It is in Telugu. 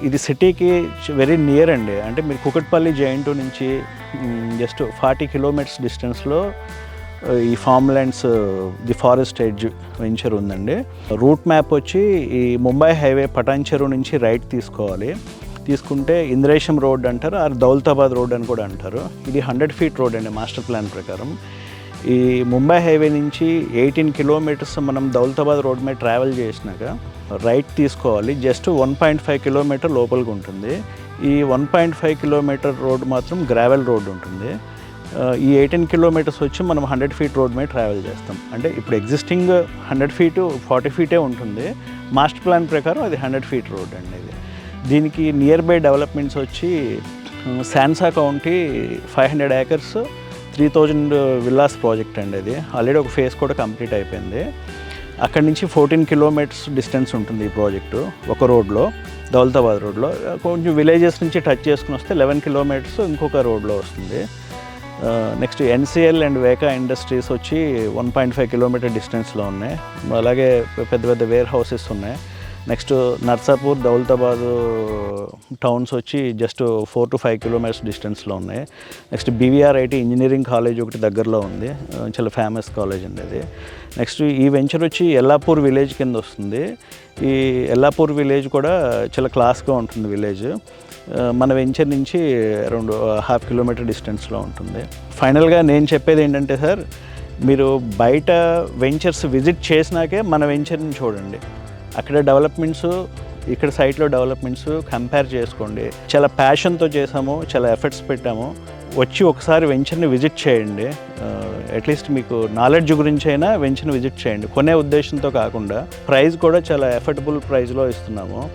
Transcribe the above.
ఇది సిటీకి వెరీ నియర్ అండి. అంటే మీరు కుకట్పల్లి జైంటు నుంచి జస్ట్ 40 కిలోమీటర్స్ డిస్టెన్స్లో ఈ farm lands the forest edge venture ఉందండి. రూట్ మ్యాప్ వచ్చి ఈ ముంబై హైవే పటాన్ చెరువు నుంచి రైట్ తీసుకోవాలి. తీసుకుంటే ఇంద్రేశం రోడ్ అంటారు, ఆర్ దౌలతాబాద్ రోడ్ అని కూడా అంటారు. ఇది 100 ఫీట్ రోడ్ అండి మాస్టర్ ప్లాన్ ప్రకారం. ఈ ముంబై హైవే నుంచి 18 కిలోమీటర్స్ మనం దౌలతాబాద్ రోడ్ మీద ట్రావెల్ చేసినాక రైట్ తీసుకోవాలి. జస్ట్ 1.5 కిలోమీటర్ లోపలికి ఉంటుంది. ఈ 1.5 కిలోమీటర్ రోడ్ మాత్రం గ్రావెల్ రోడ్ ఉంటుంది. ఈ 18 కిలోమీటర్స్ వచ్చి మనం 100 ఫీట్ రోడ్ మీద ట్రావెల్ చేస్తాం. అంటే ఇప్పుడు ఎగ్జిస్టింగ్ 100 ఫీటు 40 ఫీటే ఉంటుంది. మాస్టర్ ప్లాన్ ప్రకారం అది 100 ఫీట్ రోడ్ అండి. ఇది దీనికి నియర్ బై డెవలప్మెంట్స్ వచ్చి శాన్సా కౌంటీ 500 ఏకర్స్ 3000 విల్లాస్ ప్రాజెక్ట్ అండి. అది ఆల్రెడీ ఒక ఫేజ్ కూడా కంప్లీట్ అయిపోయింది. అక్కడి నుంచి 14 కిలోమీటర్స్ డిస్టెన్స్ ఉంటుంది ఈ ప్రాజెక్టు ఒక రోడ్లో, దౌలతాబాద్ రోడ్లో. కొంచెం విలేజెస్ నుంచి టచ్ చేసుకుని వస్తే 11 కిలోమీటర్స్ ఇంకొక రోడ్లో వస్తుంది. నెక్స్ట్ ఎన్సిఎల్ అండ్ వేకా ఇండస్ట్రీస్ వచ్చి 1.5 కిలోమీటర్ డిస్టెన్స్లో ఉన్నాయి. అలాగే పెద్ద పెద్ద వేర్ హౌసెస్ ఉన్నాయి. నెక్స్ట్ నర్సాపూర్, దౌలతాబాద్ టౌన్స్ వచ్చి జస్ట్ 4 to 5 కిలోమీటర్స్ డిస్టెన్స్లో ఉన్నాయి. నెక్స్ట్ BVRIT ఇంజనీరింగ్ కాలేజ్ ఒకటి దగ్గరలో ఉంది, చాలా ఫేమస్ కాలేజ్ అండి అది. నెక్స్ట్ ఈ వెంచర్ వచ్చి ఎల్లాపూర్ విలేజ్ కింద వస్తుంది. ఈ ఎల్లాపూర్ విలేజ్ కూడా చాలా క్లాస్గా ఉంటుంది విలేజ్. మన వెంచర్ నుంచి అరౌండ్ 1/2 కిలోమీటర్ డిస్టెన్స్లో ఉంటుంది. ఫైనల్గా నేను చెప్పేది ఏంటంటే సార్, మీరు బయట వెంచర్స్ విజిట్ చేసినాకే మన వెంచర్ని చూడండి. అక్కడ డెవలప్మెంట్స్, ఇక్కడ సైట్లో డెవలప్మెంట్స్ కంపేర్ చేసుకోండి. చాలా ప్యాషన్తో చేసాము, చాలా ఎఫర్ట్స్ పెట్టాము. వచ్చి ఒకసారి వెంచర్ని విజిట్ చేయండి. అట్లీస్ట్ మీకు నాలెడ్జ్ గురించి అయినా వెంచర్ని విజిట్ చేయండి. కొనే ఉద్దేశంతో కాకుండా ప్రైస్ కూడా చాలా ఎఫర్డబుల్ ప్రైస్లో ఇస్తున్నాము.